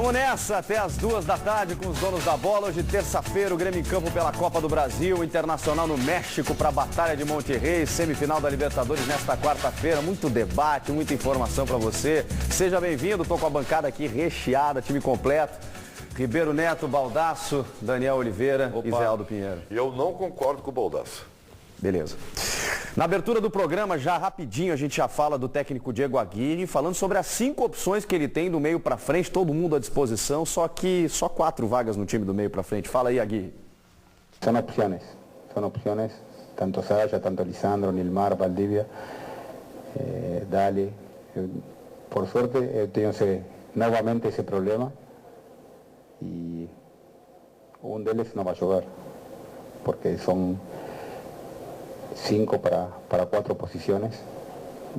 Vamos nessa, até as 2 da tarde com os donos da bola. Hoje, terça-feira, o Grêmio em campo pela Copa do Brasil, Internacional no México para a Batalha de Monterrey, semifinal da Libertadores nesta quarta-feira. Muito debate, muita informação para você. Seja bem-vindo, estou com a bancada aqui recheada, time completo. Ribeiro Neto, Baldasso, Daniel Oliveira e Zé Aldo Pinheiro. Eu não concordo com o Baldasso. Beleza. Na abertura do programa, já rapidinho, a gente já fala do técnico Diego Aguirre, falando sobre as 5 opções que ele tem do meio para frente, todo mundo à disposição, só que só 4 vagas no time do meio para frente. Fala aí, Aguirre. São opções, tanto Sasha, tanto Lisandro, Nilmar, Valdivia, Dali. Por suerte, eu tenho novamente esse problema e deles não vai jogar, porque são 5 para 4 posiciones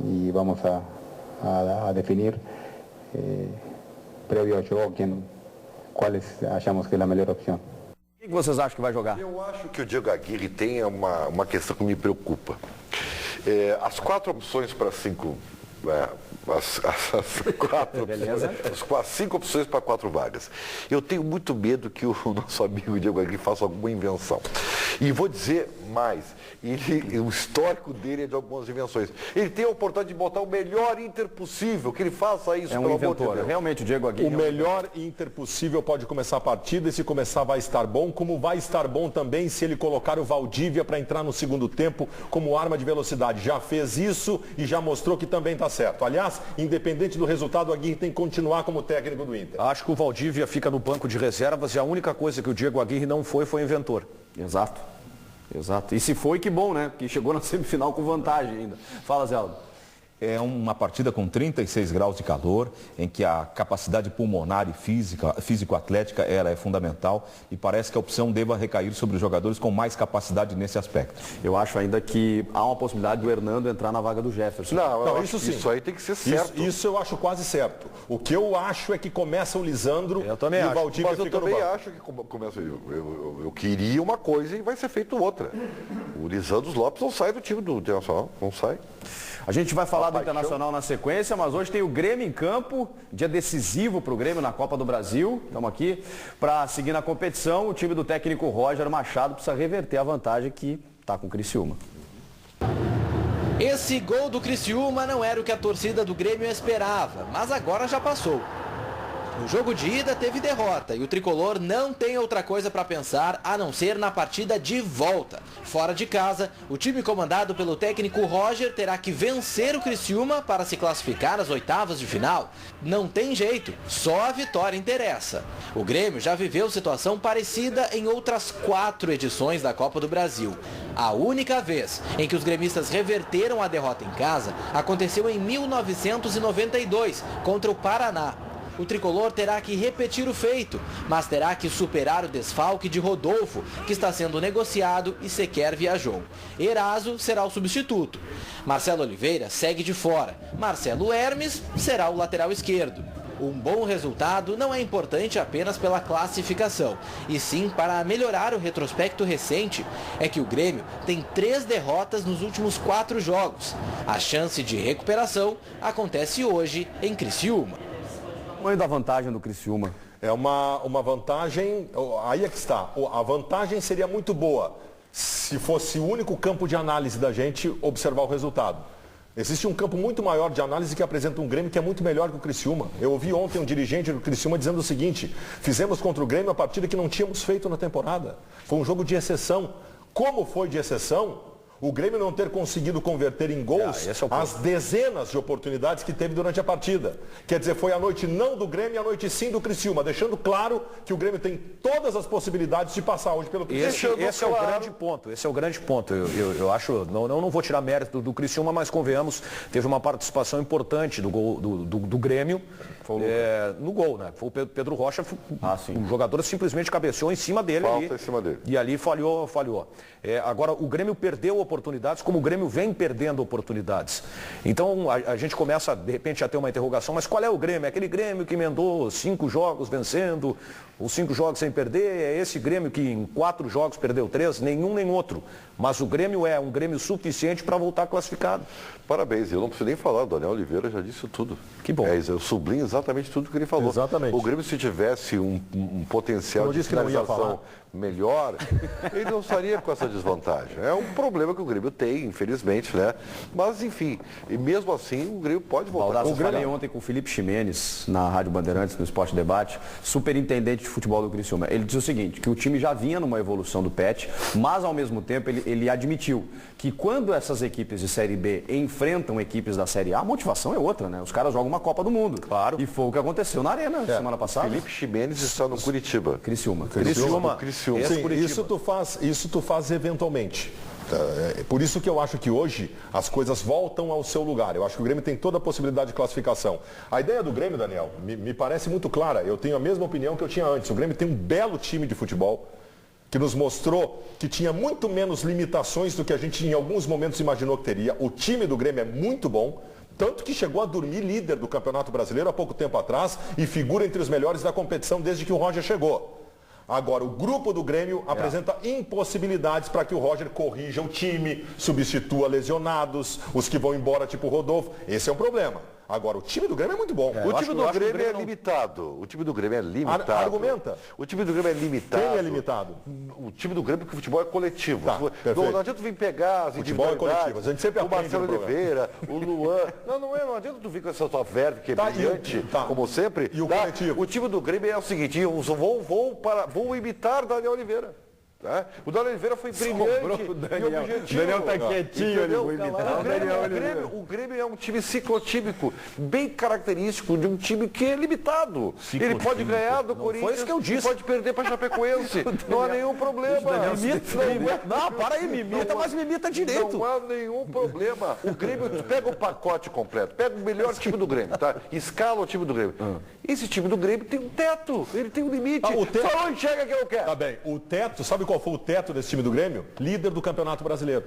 y vamos a definir previo ao jogo cuál achamos que é a melhor opção. Quem vocês acham que vai jogar? Eu acho que o Diego Aguirre tem uma questão que me preocupa. As 4 opções para 5... As 5 opções para 4 vagas. Eu tenho muito medo que o nosso amigo Diego Aguirre faça alguma invenção. E vou dizer mais, o histórico dele é de algumas invenções. Ele tem a oportunidade de botar o melhor Inter possível, que ele faça isso, pelo amor de Deus. Realmente o Diego Aguirre... O melhor Inter possível pode começar a partida e se começar vai estar bom, como vai estar bom também se ele colocar o Valdívia para entrar no segundo tempo como arma de velocidade. Já fez isso e já mostrou que também está certo. Aliás, independente do resultado, o Aguirre tem que continuar como técnico do Inter. Acho que o Valdívia fica no banco de reservas e a única coisa que o Diego Aguirre não foi inventor. Exato. E se foi, que bom, né? Que chegou na semifinal com vantagem ainda. Fala, Zé Aldo. É uma partida com 36 graus de calor, em que a capacidade pulmonar e físico-atlética ela é fundamental e parece que a opção deva recair sobre os jogadores com mais capacidade nesse aspecto. Eu acho ainda que há uma possibilidade do Hernando entrar na vaga do Jefferson. Não, isso sim. Isso aí tem que ser certo. Isso eu acho quase certo. O que eu acho é que começa o Lisandro e o Valdívia Mas eu fica no também banco. acho que começa... Eu queria uma coisa e vai ser feito outra. O Lisandro Lopes não sai do time do Internacional, não sai. A gente vai falar do Internacional na sequência, mas hoje tem o Grêmio em campo, dia decisivo para o Grêmio na Copa do Brasil. Estamos aqui para seguir na competição. O time do técnico Roger Machado precisa reverter a vantagem que está com o Criciúma. Esse gol do Criciúma não era o que a torcida do Grêmio esperava, mas agora já passou. No jogo de ida teve derrota e o tricolor não tem outra coisa para pensar a não ser na partida de volta. Fora de casa, o time comandado pelo técnico Roger terá que vencer o Criciúma para se classificar às oitavas de final. Não tem jeito, só a vitória interessa. O Grêmio já viveu situação parecida em outras 4 edições da Copa do Brasil. A única vez em que os gremistas reverteram a derrota em casa aconteceu em 1992, contra o Paraná. O tricolor terá que repetir o feito, mas terá que superar o desfalque de Rodolfo, que está sendo negociado e sequer viajou. Eraso será o substituto. Marcelo Oliveira segue de fora. Marcelo Hermes será o lateral esquerdo. Um bom resultado não é importante apenas pela classificação, e sim para melhorar o retrospecto recente. É que o Grêmio tem 3 derrotas nos últimos 4 jogos. A chance de recuperação acontece hoje em Criciúma. O tamanho da vantagem do Criciúma? É uma vantagem, aí é que está, a vantagem seria muito boa se fosse o único campo de análise da gente observar o resultado. Existe um campo muito maior de análise que apresenta um Grêmio que é muito melhor que o Criciúma. Eu ouvi ontem um dirigente do Criciúma dizendo o seguinte: fizemos contra o Grêmio a partida que não tínhamos feito na temporada. Foi um jogo de exceção. Como foi de exceção o Grêmio não ter conseguido converter em gols as dezenas de oportunidades que teve durante a partida? Quer dizer, foi a noite não do Grêmio e a noite sim do Criciúma, deixando claro que o Grêmio tem todas as possibilidades de passar hoje pelo Criciúma. Esse é o grande ponto. Eu acho, não vou tirar mérito do Criciúma, mas convenhamos, teve uma participação importante do gol do Grêmio no gol, né? Foi o Pedro Rocha, o jogador simplesmente cabeceou em cima dele. Em cima dele. E ali falhou. Agora, o Grêmio perdeu oportunidades, como o Grêmio vem perdendo oportunidades. Então, a gente começa, de repente, a ter uma interrogação, mas qual é o Grêmio? É aquele Grêmio que emendou 5 jogos vencendo, os 5 jogos sem perder? É esse Grêmio que em 4 jogos perdeu 3? Nenhum nem outro. Mas o Grêmio é um Grêmio suficiente para voltar classificado. Parabéns, eu não preciso nem falar, o Daniel Oliveira já disse tudo. Que bom. Eu sublinho exatamente exatamente tudo que ele falou. Exatamente. O Grêmio, se tivesse um potencial de finalização melhor, ele não estaria com essa desvantagem. É um problema que o Grêmio tem, infelizmente, né? Mas, enfim, e mesmo assim, o Grêmio pode voltar. Baldassi, eu falei ontem com o Felipe Ximenes, na Rádio Bandeirantes, no Esporte Debate, superintendente de futebol do Criciúma. Ele disse o seguinte, que o time já vinha numa evolução do Pet, mas, ao mesmo tempo, ele admitiu que quando essas equipes de Série B enfrentam equipes da Série A, a motivação é outra, né? Os caras jogam uma Copa do Mundo. Claro. E foi o que aconteceu na Arena semana passada. Felipe Ximenes está no Curitiba. Criciúma. Sim, isso tu faz eventualmente. Por isso que eu acho que hoje as coisas voltam ao seu lugar. Eu acho que o Grêmio tem toda a possibilidade de classificação. A ideia do Grêmio, Daniel, me parece muito clara. Eu tenho a mesma opinião que eu tinha antes. O Grêmio tem um belo time de futebol que nos mostrou que tinha muito menos limitações do que a gente em alguns momentos imaginou que teria. O time do Grêmio é muito bom. Tanto que chegou a dormir líder do Campeonato Brasileiro há pouco tempo atrás e figura entre os melhores da competição desde que o Roger chegou. Agora, o grupo do Grêmio apresenta impossibilidades para que o Roger corrija o time, substitua lesionados, os que vão embora, tipo o Rodolfo. Esse é um problema. Agora, o time do Grêmio é muito bom. O time do Grêmio é limitado. O time do Grêmio é limitado. Argumenta. O time do Grêmio é limitado. Quem é limitado? O time do Grêmio, porque o futebol é coletivo. Tá, não adianta tu vir pegar as futebol é coletivo. A gente sempre o Marcelo Oliveira, o Luan. Não adianta tu vir com essa tua verve que é brilhante, como sempre. E o coletivo? O time do Grêmio é o seguinte, eu vou imitar Daniel Oliveira. Tá? O Daniel Oliveira foi brilhante e objetivo. O Daniel tá quietinho ali, vou imitar. O Grêmio é um time ciclotímico, bem característico de um time que é limitado. Ele pode ganhar do Corinthians, foi isso que eu disse. Pode perder para Chapecoense. Não há nenhum problema. Não, para aí, me imita, mas me imita direito. Não há nenhum problema. O Grêmio, pega o pacote completo, pega o melhor time do Grêmio, tá? Escala o time do Grêmio. Esse time do Grêmio tem um teto, ele tem um limite. Só enxerga que eu quero. Tá bem, o teto, sabe qual foi o teto desse time do Grêmio? Líder do Campeonato Brasileiro.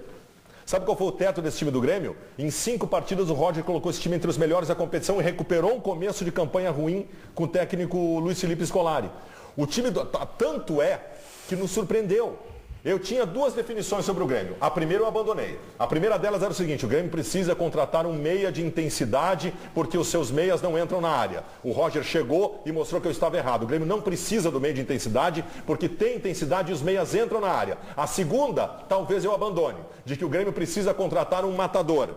Sabe qual foi o teto desse time do Grêmio? Em 5 partidas o Roger colocou esse time entre os melhores da competição e recuperou um começo de campanha ruim com o técnico Luiz Felipe Scolari. O time, tanto é que nos surpreendeu. Eu tinha 2 definições sobre o Grêmio. A primeira eu abandonei. A primeira delas era o seguinte, o Grêmio precisa contratar um meia de intensidade porque os seus meias não entram na área. O Roger chegou e mostrou que eu estava errado. O Grêmio não precisa do meia de intensidade porque tem intensidade e os meias entram na área. A segunda, talvez eu abandone, de que o Grêmio precisa contratar um matador.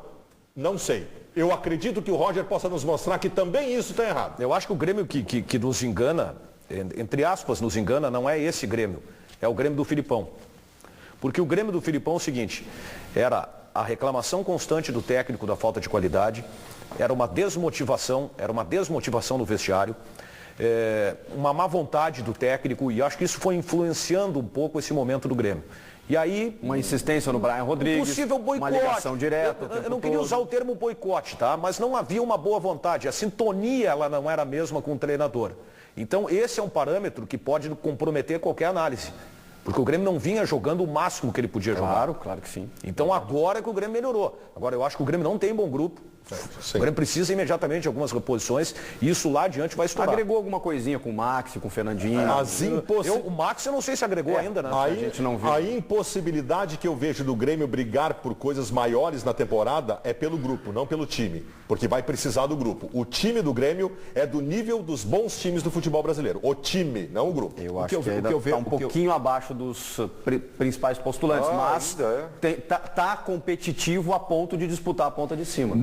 Não sei. Eu acredito que o Roger possa nos mostrar que também isso está errado. Eu acho que o Grêmio que nos engana, entre aspas, nos engana, não é esse Grêmio. É o Grêmio do Filipão. Porque o Grêmio do Filipão é o seguinte, era a reclamação constante do técnico da falta de qualidade, era uma desmotivação no vestiário, uma má vontade do técnico e acho que isso foi influenciando um pouco esse momento do Grêmio. E aí... Uma insistência no Brian Rodrigues, possível boicote. Uma ligação direta. Eu não queria usar o termo boicote, tá? Mas não havia uma boa vontade, a sintonia ela não era a mesma com o treinador. Então esse é um parâmetro que pode comprometer qualquer análise. Porque o Grêmio não vinha jogando o máximo que ele podia jogar. Claro que sim. Então agora é que o Grêmio melhorou. Agora eu acho que o Grêmio não tem bom grupo. Sim. O Grêmio precisa imediatamente de algumas reposições e isso lá adiante vai estourar. Agregou alguma coisinha com o Maxi, com o Fernandinho? O Maxi eu não sei se agregou ainda, né? A gente não viu. A impossibilidade que eu vejo do Grêmio brigar por coisas maiores na temporada é pelo grupo, não pelo time. Porque vai precisar do grupo. O time do Grêmio é do nível dos bons times do futebol brasileiro. O time, não o grupo. Eu acho que ainda está um pouquinho abaixo dos principais postulantes, mas está competitivo a ponto de disputar a ponta de cima.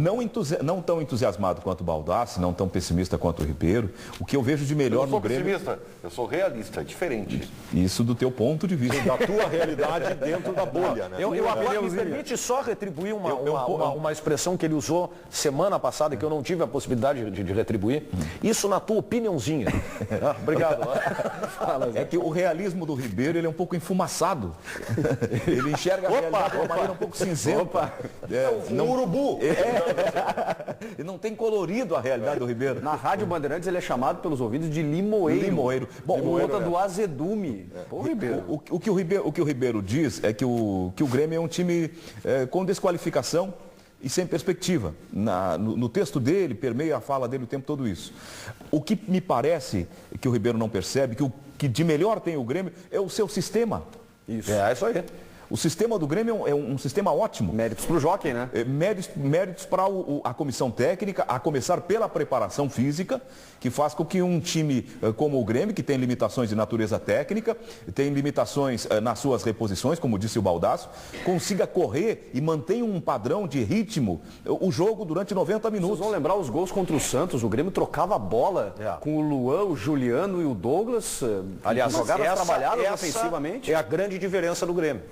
Não tão entusiasmado quanto o Baldassi, não tão pessimista quanto o Ribeiro. O que eu vejo de melhor no Grêmio... Eu não sou pessimista, eu sou realista, diferente. Isso do teu ponto de vista. Da tua realidade dentro da bolha, né? Eu agora me permite só retribuir uma expressão que ele usou semana passada que eu não tive a possibilidade de retribuir. Isso na tua opiniãozinha. Obrigado. É que o realismo do Ribeiro ele é um pouco enfumaçado. Ele enxerga a realidade de uma maneira um pouco cinzenta. Um urubu. E não tem colorido a realidade do Ribeiro. Na Rádio Bandeirantes ele é chamado pelos ouvidos de limoeiro. Bom, outra do azedume. O que o Ribeiro diz é que o Grêmio é um time com desqualificação e sem perspectiva. No texto dele, permeia a fala dele o tempo todo isso. O que me parece que o Ribeiro não percebe, que de melhor tem o Grêmio, é o seu sistema. Isso. É isso aí. O sistema do Grêmio é um sistema ótimo. Méritos para o jockey, né? Méritos para a comissão técnica, a começar pela preparação física, que faz com que um time como o Grêmio, que tem limitações de natureza técnica, tem limitações nas suas reposições, como disse o Baldasso, consiga correr e mantenha um padrão de ritmo o jogo durante 90 minutos. Vocês vão lembrar os gols contra o Santos, o Grêmio trocava a bola com o Luan, o Juliano e o Douglas. Aliás, jogadas trabalhadas essa ofensivamente. É a grande diferença do Grêmio.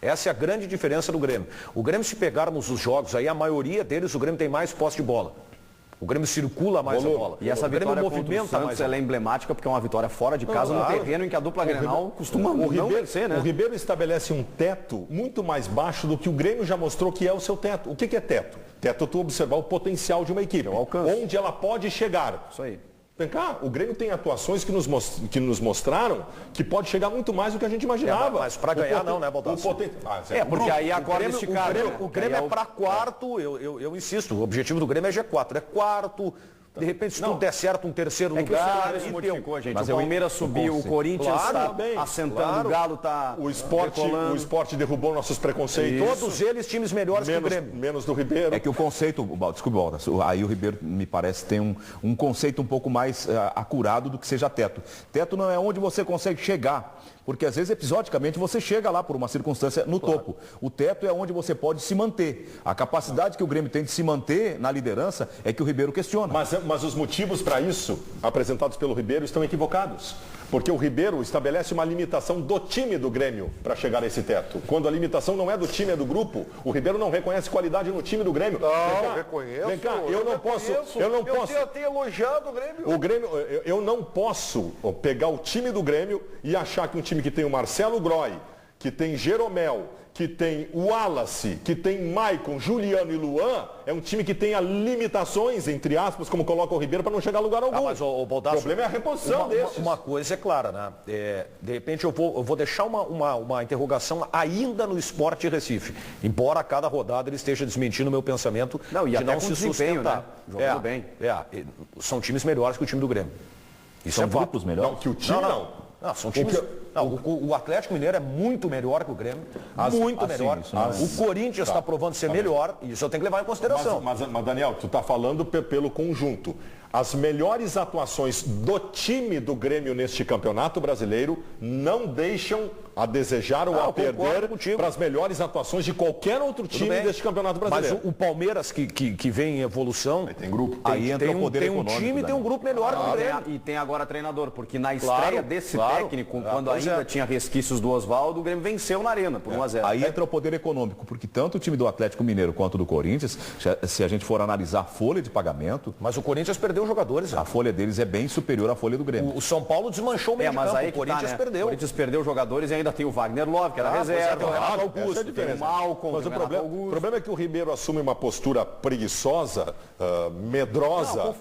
Essa é a grande diferença do Grêmio. O Grêmio, se pegarmos os jogos aí, a maioria deles, o Grêmio tem mais posse de bola. O Grêmio circula mais a bola. E essa vitória contra o Santos, ela é emblemática porque é uma vitória fora de casa, no terreno em que a dupla Grenal costuma não vencer, né? O Ribeiro estabelece um teto muito mais baixo do que o Grêmio já mostrou que é o seu teto. O que é teto? Teto é tu observar o potencial de uma equipe, onde ela pode chegar. Isso aí. Vem cá, o Grêmio tem atuações que nos mostraram que pode chegar muito mais do que a gente imaginava. Mas para ganhar não, né, Baldasso? Porque aí a corda esticada. O Grêmio é para quarto, eu insisto, o objetivo do Grêmio é G4, é quarto. De repente, se tudo der certo, um terceiro lugar. Que o se modificou, gente. Mas o Palmeiras subiu, o Corinthians está assentando, o Galo está o esporte derrubou nossos preconceitos. Todos eles times melhores que o Grêmio. Menos do Ribeiro. É que o conceito, desculpe, Baldasso, aí o Ribeiro me parece tem um conceito um pouco mais acurado do que seja teto. Teto não é onde você consegue chegar. Porque às vezes, episodicamente, você chega lá por uma circunstância no topo. O teto é onde você pode se manter. A capacidade que o Grêmio tem de se manter na liderança é que o Ribeiro questiona. Mas os motivos para isso, apresentados pelo Ribeiro, estão equivocados. Porque o Ribeiro estabelece uma limitação do time do Grêmio para chegar a esse teto. Quando a limitação não é do time, é do grupo, o Ribeiro não reconhece qualidade no time do Grêmio. Não, reconheço. Vem cá, eu não posso. Eu tenho elogiado o Grêmio. Eu não posso pegar o time do Grêmio e achar que um time que tem o Marcelo Groy, que tem Jeromel, que tem o Wallace, que tem Maicon, Juliano e Luan, é um time que tem limitações, entre aspas, como coloca o Ribeiro, para não chegar a lugar algum. Mas, Baldasso, o problema é a reposição desses. Uma coisa é clara, né? De repente eu vou deixar uma interrogação ainda no Sport Recife. Embora a cada rodada ele esteja desmentindo o meu pensamento de não se sustentar. Né? Jogando bem. São times melhores que o time do Grêmio. Isso são grupos melhores? Não, que o time não. Não, são times... o Atlético Mineiro é muito melhor que o Grêmio. Muito melhor. O Corinthians está provando ser melhor e isso eu tenho que levar em consideração. Mas Daniel, tu está falando pelo conjunto. As melhores atuações do time do Grêmio neste campeonato brasileiro não deixam a desejar ou a perder para as melhores atuações de qualquer outro time deste campeonato brasileiro. Mas o Palmeiras, que vem em evolução, aí tem grupo. Aí entra o poder econômico. Tem um time, tem um grupo melhor que o Grêmio. E tem agora treinador, porque na estreia desse técnico, quando ainda tinha resquícios do Oswaldo, o Grêmio venceu na Arena por 1-0. Aí entra o poder econômico, porque tanto o time do Atlético Mineiro quanto do Corinthians, se a gente for analisar a folha de pagamento... Mas o Corinthians perdeu jogadores. A folha deles é bem superior à folha do Grêmio. O São Paulo desmanchou o meio de campo, aí o Corinthians perdeu. O Corinthians perdeu jogadores e ainda tem o Wagner Love, que era reserva, o Renato Augusto, tem o Malcom, mas o problema é que o Ribeiro assume uma postura preguiçosa, medrosa,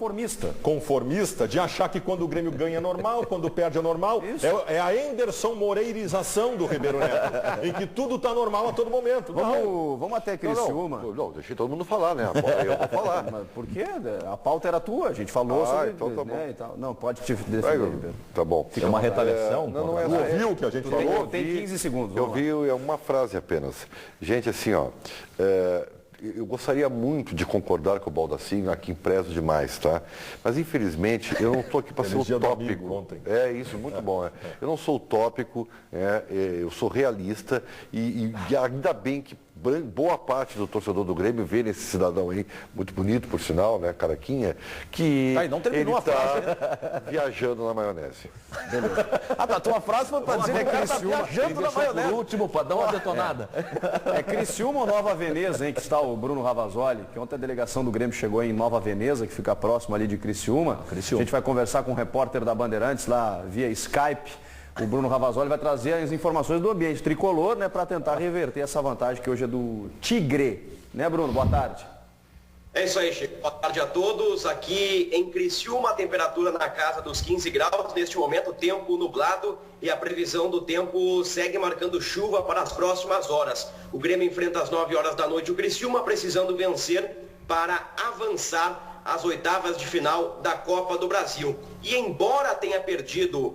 conformista, de achar que quando o Grêmio ganha é normal, quando perde é normal. É a Anderson Moreirização do Ribeiro Neto, em que tudo está normal a todo momento. Vamos até Criciúma. Não, deixei todo mundo falar, né? Eu vou falar. Mas por quê? A pauta era tua, a gente falou sobre... Então tá bom. E tal. Não, pode te defender, Ribeiro. Tá bom. Fica uma retaliação? Não é ouviu o que a gente falou? Tem 15 segundos. Eu vi uma frase apenas. Gente, assim, eu gostaria muito de concordar com o Baldacinho, a quem prezo demais, tá? Mas, infelizmente, eu não estou aqui para ser utópico. É isso, muito bom. Eu não sou utópico, eu sou realista e ainda bem que boa parte do torcedor do Grêmio vê nesse cidadão aí, muito bonito, por sinal, né, Caraquinha, que não terminou ele está viajando na maionese. Beleza. A tua frase foi para dizer que ele está viajando na maionese. Por último, para dar uma detonada. É Criciúma ou Nova Veneza, hein, que está o Bruno Ravazoli, que ontem a delegação do Grêmio chegou em Nova Veneza, que fica próximo ali de Criciúma. A gente vai conversar com um repórter da Bandeirantes lá via Skype. O Bruno Ravazoli vai trazer as informações do ambiente tricolor, né, para tentar reverter essa vantagem que hoje é do Tigre. Né, Bruno? Boa tarde. É isso aí, Chico. Boa tarde a todos. Aqui em Criciúma, a temperatura na casa dos 15 graus. Neste momento, tempo nublado e a previsão do tempo segue marcando chuva para as próximas horas. O Grêmio enfrenta às 9 horas da noite o Criciúma, precisando vencer para avançar às oitavas de final da Copa do Brasil. E embora tenha perdido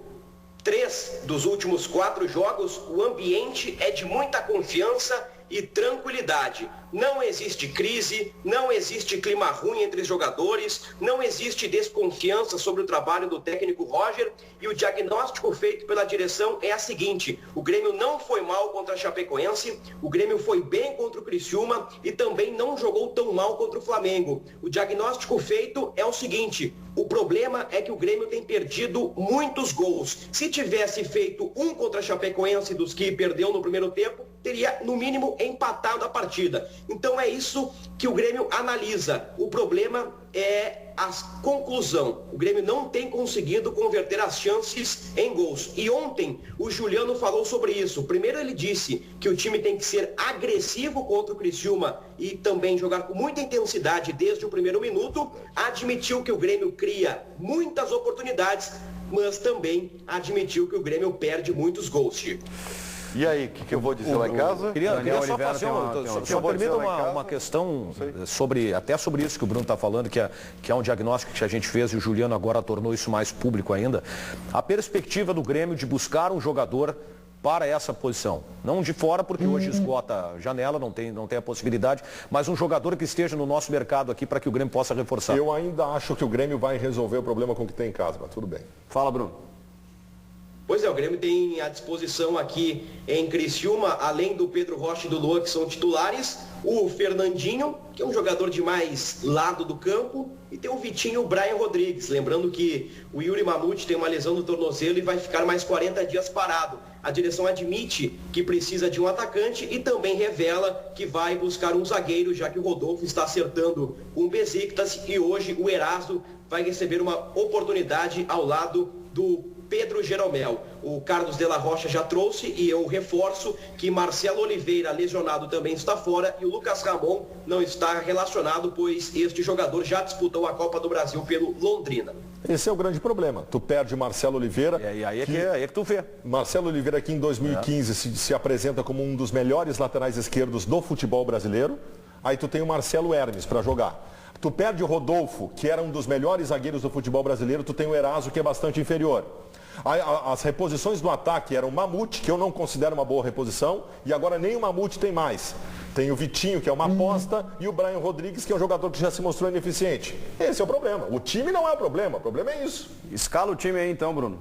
3 dos últimos 4 jogos, o ambiente é de muita confiança e tranquilidade. Não existe crise, não existe clima ruim entre os jogadores, não existe desconfiança sobre o trabalho do técnico Roger, e o diagnóstico feito pela direção é a seguinte: o Grêmio não foi mal contra a Chapecoense, o Grêmio foi bem contra o Criciúma e também não jogou tão mal contra o Flamengo. O diagnóstico feito é o seguinte: o problema é que o Grêmio tem perdido muitos gols. Se tivesse feito um contra a Chapecoense dos que perdeu no primeiro tempo, teria no mínimo empatado a partida. Então é isso que o Grêmio analisa. O problema é a conclusão. O Grêmio não tem conseguido converter as chances em gols. E ontem o Juliano falou sobre isso. Primeiro ele disse que o time tem que ser agressivo contra o Criciúma e também jogar com muita intensidade desde o primeiro minuto. Admitiu que o Grêmio cria muitas oportunidades, mas também admitiu que o Grêmio perde muitos gols, Chico. E aí, o que eu vou dizer lá em casa? Queria só fazer só permita uma questão até sobre isso que o Bruno está falando, que é um diagnóstico que a gente fez e o Juliano agora tornou isso mais público ainda. A perspectiva do Grêmio de buscar um jogador para essa posição. Não de fora, porque hoje esgota a janela, não tem a possibilidade, mas um jogador que esteja no nosso mercado aqui para que o Grêmio possa reforçar. Eu ainda acho que o Grêmio vai resolver o problema com o que tem em casa, mas tudo bem. Fala, Bruno. Pois é, o Grêmio tem à disposição aqui em Criciúma, além do Pedro Rocha e do Luan, que são titulares, o Fernandinho, que é um jogador de mais lado do campo, e tem o Vitinho e o Brian Rodrigues. Lembrando que o Yuri Mamute tem uma lesão no tornozelo e vai ficar mais 40 dias parado. A direção admite que precisa de um atacante e também revela que vai buscar um zagueiro, já que o Rodolfo está acertando com o Besiktas e hoje o Eraso vai receber uma oportunidade ao lado do Pedro Jeromel. O Carlos de la Rocha já trouxe e eu reforço que Marcelo Oliveira, lesionado, também está fora e o Lucas Ramon não está relacionado, pois este jogador já disputou a Copa do Brasil pelo Londrina. Esse é o grande problema. Tu perde Marcelo Oliveira. E aí é que tu vê. Marcelo Oliveira que em 2015 se apresenta como um dos melhores laterais esquerdos do futebol brasileiro. Aí tu tem o Marcelo Hermes para jogar. Tu perde o Rodolfo, que era um dos melhores zagueiros do futebol brasileiro. Tu tem o Eraso, que é bastante inferior. As reposições do ataque eram o Mamute, que eu não considero uma boa reposição, e agora nem o Mamute tem mais. Tem o Vitinho, que é uma aposta, e o Brian Rodrigues, que é um jogador que já se mostrou ineficiente. Esse é o problema. O time não é o problema é isso. Escala o time aí então, Bruno.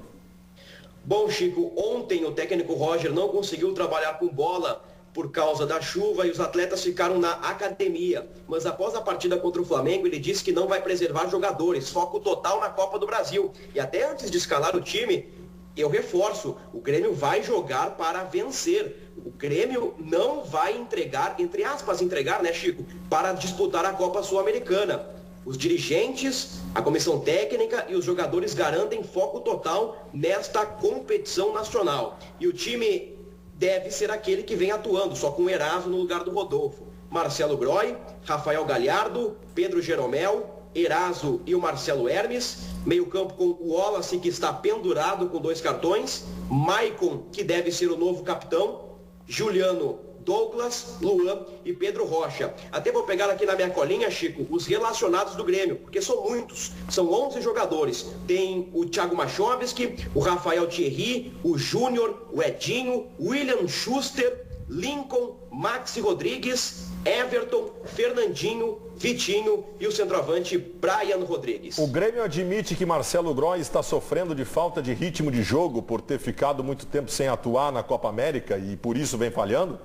Bom, Chico, ontem o técnico Roger não conseguiu trabalhar com bola por causa da chuva e os atletas ficaram na academia. Mas após a partida contra o Flamengo, ele disse que não vai preservar jogadores, foco total na Copa do Brasil. E até antes de escalar o time, eu reforço, o Grêmio vai jogar para vencer. O Grêmio não vai entregar, entre aspas, né, Chico, para disputar a Copa Sul-Americana. Os dirigentes, a comissão técnica e os jogadores garantem foco total nesta competição nacional. E o time deve ser aquele que vem atuando, só com o Eraso no lugar do Rodolfo. Marcelo Groy, Rafael Galhardo, Pedro Jeromel, Eraso e o Marcelo Hermes. Meio campo com o Wallace, que está pendurado com 2 cartões. Maicon, que deve ser o novo capitão. Juliano, Douglas, Luan e Pedro Rocha. Até vou pegar aqui na minha colinha, Chico, os relacionados do Grêmio, porque são muitos, são 11 jogadores. Tem o Thiago Machovski, o Rafael Thierry, o Júnior, o Edinho, William Schuster, Lincoln, Maxi Rodrigues, Everton, Fernandinho, Vitinho e o centroavante Brian Rodrigues. O Grêmio admite que Marcelo Groy está sofrendo de falta de ritmo de jogo por ter ficado muito tempo sem atuar na Copa América e por isso vem falhando?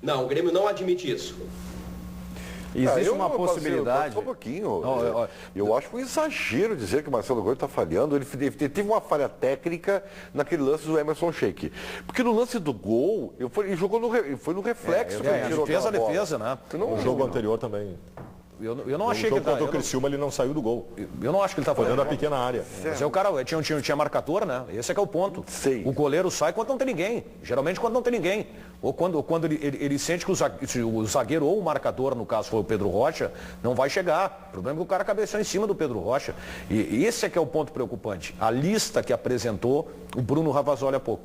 Não, o Grêmio não admite isso. Existe uma possibilidade. Só um pouquinho. Eu acho um exagero dizer que o Marcelo Groy está falhando. Ele teve uma falha técnica naquele lance do Emerson Sheik. Porque no lance do gol, ele jogou foi no reflexo. Ele fez a defesa, né? No jogo anterior também. Eu não achei que ele contra o Criciúma ele não saiu do gol. Eu não acho que ele está fazendo a pequena área. Mas o cara tinha marcador, né? Esse é que é o ponto. Sim. O goleiro sai quando não tem ninguém. Geralmente quando não tem ninguém. Ou quando ele sente que o zagueiro ou o marcador, no caso foi o Pedro Rocha, não vai chegar. O problema é que o cara cabeceou em cima do Pedro Rocha. E esse é que é o ponto preocupante. A lista que apresentou o Bruno Ravazoli há pouco.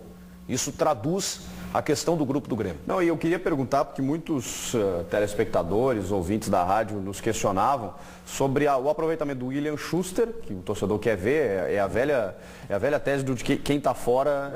Isso traduz a questão do grupo do Grêmio. Não, e eu queria perguntar, porque muitos telespectadores, ouvintes da rádio nos questionavam sobre o aproveitamento do William Schuster, que o torcedor quer ver, é a velha tese de que quem está fora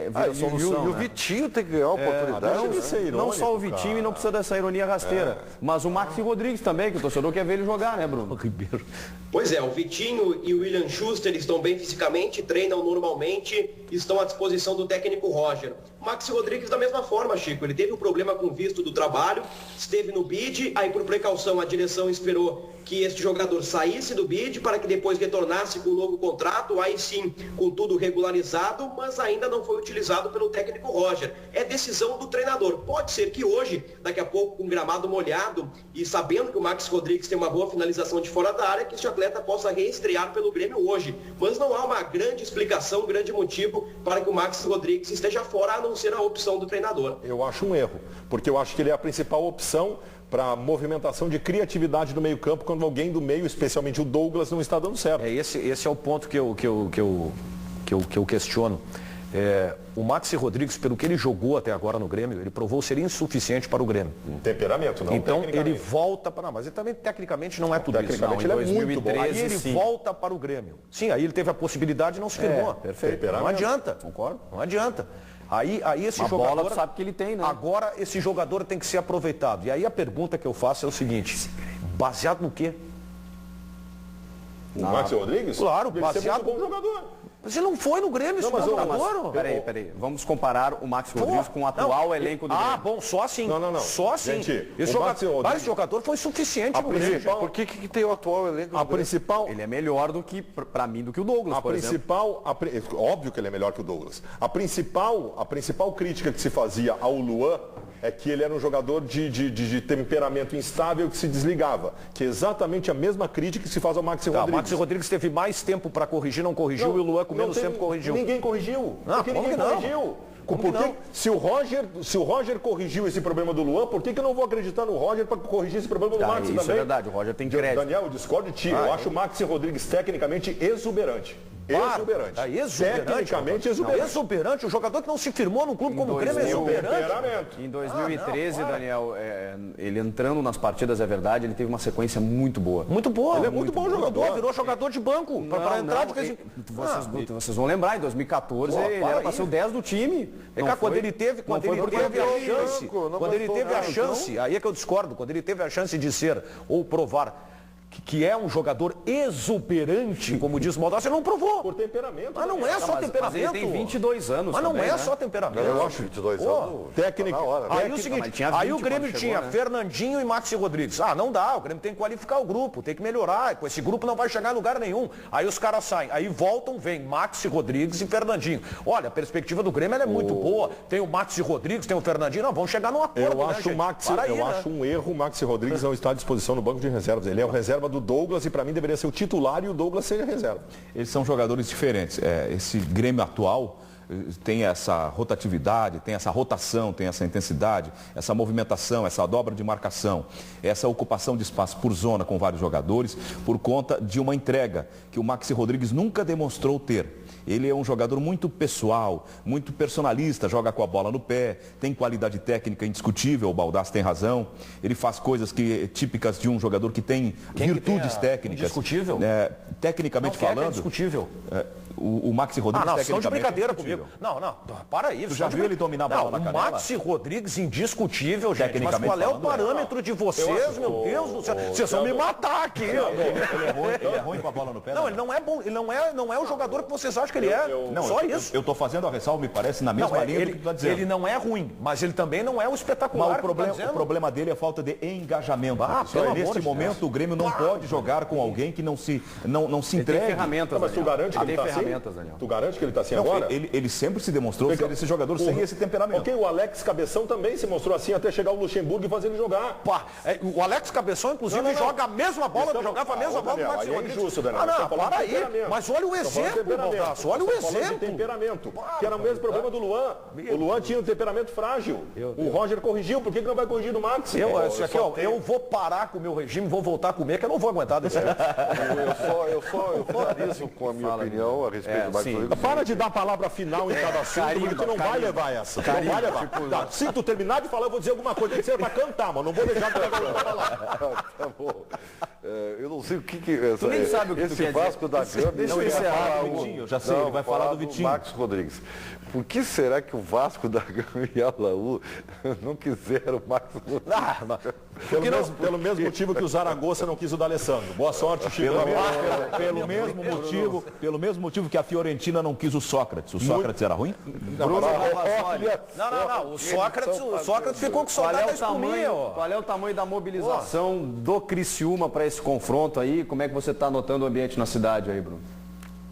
vira solução. E o Vitinho tem que ganhar a oportunidade. Não só o Vitinho, e não precisa dessa ironia rasteira, mas o Maxi Rodrigues também, que o torcedor quer ver ele jogar, né, Bruno? Ribeiro. Pois é, o Vitinho e o William Schuster estão bem fisicamente, treinam normalmente, estão à disposição do técnico Roger. O Maxi Rodrigues da mesma forma, Chico, ele teve um problema com o visto do trabalho, esteve no BID, aí por precaução a direção esperou que este jogador saísse do BID para que depois retornasse com um novo contrato, aí sim, com tudo regularizado, mas ainda não foi utilizado pelo técnico Roger. É decisão do treinador. Pode ser que hoje, daqui a pouco, com o gramado molhado e sabendo que o Maxi Rodrigues tem uma boa finalização de fora da área, que este atleta possa reestrear pelo Grêmio hoje. Mas não há uma grande explicação, um grande motivo para que o Maxi Rodrigues esteja fora, a não ser a opção do treinador. Eu acho um erro, porque eu acho que ele é a principal opção para movimentação de criatividade do meio-campo quando alguém do meio, especialmente o Douglas, não está dando certo. Esse é o ponto que eu questiono. O Maxi Rodrigues, pelo que ele jogou até agora no Grêmio, ele provou ser insuficiente para o Grêmio. Temperamento, não. Então ele volta para... Mas ele também tecnicamente não é tudo isso. Tecnicamente ele é muito bom. Aí ele volta para o Grêmio. Sim, aí ele teve a possibilidade e não se firmou. Perfeito. Não adianta. Concordo. Não adianta. Aí esse Uma jogador... bola sabe que ele tem, né? Agora esse jogador tem que ser aproveitado. E aí a pergunta que eu faço é o seguinte, baseado no quê? O Maxi Rodrigues? Claro, Deve ser baseado... muito bom jogador. Mas ele não foi no Grêmio, esse jogador. Peraí. Vamos comparar o Maxi Rodrigues com o atual elenco do Grêmio. Bom, só assim. Não. Só assim. Gente, esse jogador foi suficiente no Grêmio. Por que tem o atual elenco? A principal... Ele é melhor do que, para mim, do que o Douglas, por exemplo. Óbvio que ele é melhor que o Douglas. A principal crítica que se fazia ao Luan é que ele era um jogador de temperamento instável que se desligava. Que é exatamente a mesma crítica que se faz ao Maxi Rodrigues. O Maxi Rodrigues teve mais tempo para corrigir, não corrigiu, e o Luan com menos tempo corrigiu. Ninguém corrigiu. Porque ninguém corrigiu. Se o Roger corrigiu esse problema do Luan, por que eu não vou acreditar no Roger para corrigir esse problema do Maxi também? Isso é verdade, o Roger tem crédito. Daniel, eu discordo de ti. Eu acho o Maxi Rodrigues tecnicamente exuberante. Tecnicamente exuberante. Exuberante, o jogador que não se firmou num clube como o Grêmio é exuberante. Em 2013, Daniel, ele entrando nas partidas, é verdade, ele teve uma sequência muito boa. Muito boa. Ele é muito bom jogador. Virou jogador de banco para entrar de vez em... Vocês vão lembrar, em 2014 ele era para ser o 10 do time. Quando ele teve a chance, aí é que eu discordo, quando ele teve a chance de ser ou provar que é um jogador exuberante, como diz o Maldaccio, ele não provou. Por temperamento. Mas não é só temperamento. Mas ele tem 22 anos. Mas não também, é né? só temperamento. Eu acho 22 anos. Técnica. Aí o seguinte, aí o Grêmio tinha Fernandinho e Maxi Rodrigues. Não dá, o Grêmio tem que qualificar o grupo, tem que melhorar. Com esse grupo não vai chegar em lugar nenhum. Aí os caras saem, aí voltam, vem Maxi Rodrigues e Fernandinho. Olha, a perspectiva do Grêmio ela é muito boa. Tem o Maxi Rodrigues, tem o Fernandinho, não, vão chegar num acordo. Eu acho um erro o Maxi Rodrigues não está à disposição no banco de reservas. Ele é o reserva do Douglas e para mim deveria ser o titular e o Douglas seja reserva. Eles são jogadores diferentes. Esse Grêmio atual tem essa rotatividade, tem essa rotação, tem essa intensidade, essa movimentação, essa dobra de marcação, essa ocupação de espaço por zona com vários jogadores, por conta de uma entrega que o Maxi Rodrigues nunca demonstrou ter. Ele é um jogador muito pessoal, muito personalista, joga com a bola no pé, tem qualidade técnica indiscutível, o Baldassi tem razão. Ele faz coisas típicas de um jogador que tem virtudes técnicas. Indiscutível? Tecnicamente falando. É indiscutível. O Maxi Rodrigues tecnicamente estão de brincadeira comigo. Não, para aí. Tu já viu ele dominar a bola na canela? O Maxi Rodrigues indiscutível, gente. Mas qual é o parâmetro de vocês, meu Deus do céu? Vocês vão me matar aqui. Ele é ruim com a bola no pé? Não, ele não é bom. Ele não é o jogador que vocês acham que ele é. Só isso. Eu estou fazendo a ressalva, me parece, na mesma linha do que tu está dizendo. Ele não é ruim, mas ele também não é o espetacular. Mas o problema dele é a falta de engajamento. Neste momento, o Grêmio não pode jogar com alguém que não se entregue. Tem ferramentas, mas tu garante que ele está assim? Daniel. Tu garante que ele está assim agora? Ele sempre se demonstrou ser esse jogador sem esse temperamento. Ok, o Alex Cabeção também se mostrou assim até chegar o Luxemburgo e fazer ele jogar. O Alex Cabeção, inclusive, joga a mesma bola que jogava a mesma bola do Maxi Rodrigues. É injusto, Daniel. Para aí. Mas olha o exemplo, Baldassi. Olha o exemplo. Temperamento, que era o mesmo problema do Luan. O Luan tinha um temperamento frágil. O Roger corrigiu, por que não vai corrigir do Max? Eu vou parar com o meu regime, vou voltar a comer, que eu não vou aguentar desse jeito. Eu finalizo com a minha opinião a respeito do Maxi Rodrigues. Para de dar a palavra final em cada assunto, porque tu não vai levar essa. Tu não vai levar. Tá, se tu terminar de falar, eu vou dizer alguma coisa. Tem que ser pra cantar, mas não vou deixar tu falar. Tá bom. Eu não sei o que Tu nem sabe o que tu esse quer Vasco da Gama. Deixa eu encerrar o Vitinho, eu já sei, ele vai falar do Vitinho. Marcos Rodrigues. Por que será que o Vasco da Gama e a Laú não quiseram o Marcos Rodrigues? Pelo mesmo motivo que o Zaragoza não quis o D'Alessandro. Boa sorte, Chico. Pelo mesmo motivo que a Fiorentina não quis o Sócrates. O Sócrates era ruim? Bruno Ravasoli. Não. O Sócrates ficou com saudade da espuminha. Qual é o tamanho da mobilização do Criciúma para esse confronto aí? Como é que você está notando o ambiente na cidade aí, Bruno?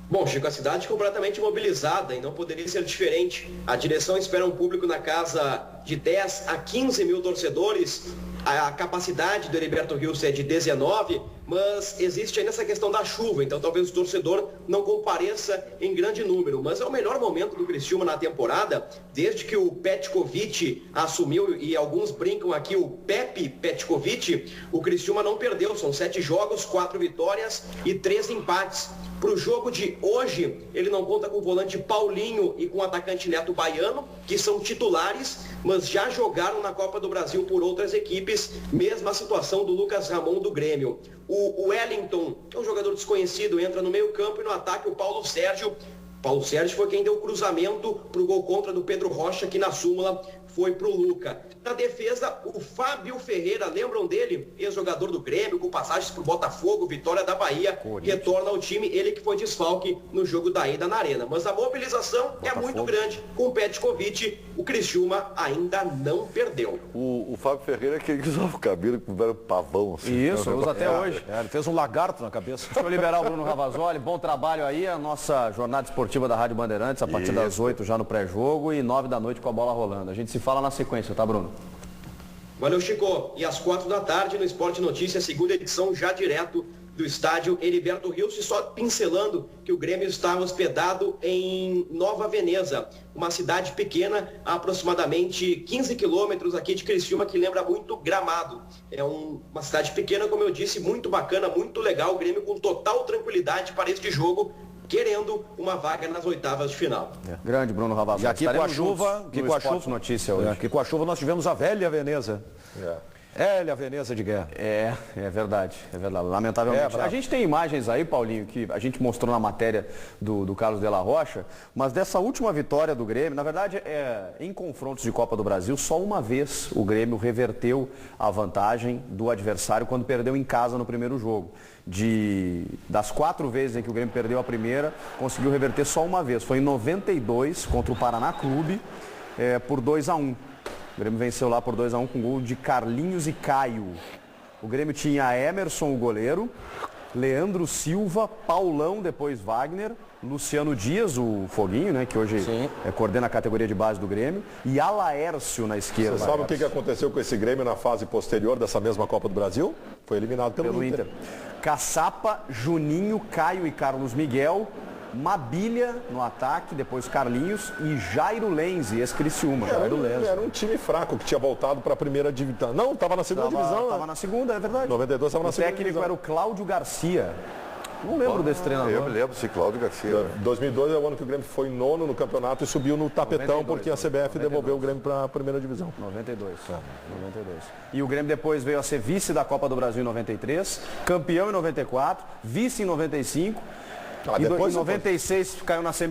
Bom, Chico, a cidade completamente mobilizada e não poderia ser diferente. A direção espera um público na casa de 10 a 15 mil torcedores. A capacidade do Heriberto Rios é de 19, mas existe ainda essa questão da chuva, então talvez o torcedor não compareça em grande número. Mas é o melhor momento do Criciúma na temporada, desde que o Petkovic assumiu, e alguns brincam aqui, o Pepe Petkovic, o Criciúma não perdeu. São 7 jogos, 4 vitórias e 3 empates. Para o jogo de hoje, ele não conta com o volante Paulinho e com o atacante Neto Baiano, que são titulares, mas já jogaram na Copa do Brasil por outras equipes, mesma situação do Lucas Ramon do Grêmio. O Wellington, que é um jogador desconhecido, entra no meio campo, e no ataque o Paulo Sérgio. Paulo Sérgio foi quem deu o cruzamento para o gol contra do Pedro Rocha, que na súmula foi para o Luca. Na defesa, o Fábio Ferreira, lembram dele? Ex-jogador do Grêmio, com passagens por Botafogo, Vitória da Bahia, retorna ao time, ele que foi desfalque no jogo da ida na Arena. Mas a mobilização é muito grande. Com o Petkovic, o Criciúma ainda não perdeu. O Fábio Ferreira é aquele que usava o cabelo com um pavão. Assim, isso, usa até hoje. Ele fez um lagarto na cabeça. Deixa eu liberar o Bruno Ravasoli. Bom trabalho aí. A nossa jornada esportiva da Rádio Bandeirantes, a partir das 8 já no pré-jogo e 9 da noite com a bola rolando. A gente se fala na sequência, tá, Bruno? Valeu, Chico. E às 4 da tarde no Esporte Notícias, segunda edição, já direto do estádio Heriberto Rios, e só pincelando que o Grêmio está hospedado em Nova Veneza, uma cidade pequena, a aproximadamente 15 quilômetros aqui de Criciúma, que lembra muito Gramado. É uma cidade pequena, como eu disse, muito bacana, muito legal. O Grêmio com total tranquilidade para este jogo, querendo uma vaga nas oitavas de final. Grande Bruno Ravasoli. E aqui com a chuva, notícia hoje. Aqui com a chuva nós tivemos a velha Veneza. Velha Veneza de guerra. É verdade. Lamentavelmente. A gente tem imagens aí, Paulinho, que a gente mostrou na matéria do Carlos de la Rocha, mas dessa última vitória do Grêmio, na verdade, em confrontos de Copa do Brasil, só uma vez o Grêmio reverteu a vantagem do adversário quando perdeu em casa no primeiro jogo. Das 4 vezes em que o Grêmio perdeu a primeira, conseguiu reverter só uma vez. Foi em 92 contra o Paraná Clube, por 2-1. O Grêmio venceu lá por 2-1 com gol de Carlinhos e Caio. O Grêmio tinha Emerson, o goleiro, Leandro Silva, Paulão, depois Wagner, Luciano Dias, o Foguinho, né, que hoje coordena a categoria de base do Grêmio, e Alaércio na esquerda. Você sabe o que aconteceu com esse Grêmio na fase posterior dessa mesma Copa do Brasil? Foi eliminado pelo Inter. Caçapa, Juninho, Caio e Carlos Miguel, Mabilha no ataque, depois Carlinhos e Jairo Lenzi, ex-Criciúma. Era um time fraco que tinha voltado para a primeira divisão. Não, estava na segunda divisão. Estava na segunda, é verdade. 92 estava na segunda divisão. O técnico era o Cláudio Garcia. Não lembro desse treinador. Eu me lembro desse Cláudio Garcia. 2002 é o ano que o Grêmio foi nono no campeonato e subiu no tapetão 92, porque a CBF devolveu o Grêmio para a primeira divisão. 92. E o Grêmio depois veio a ser vice da Copa do Brasil em 93, campeão em 94, vice em 95. Em 96 caiu na semifinal.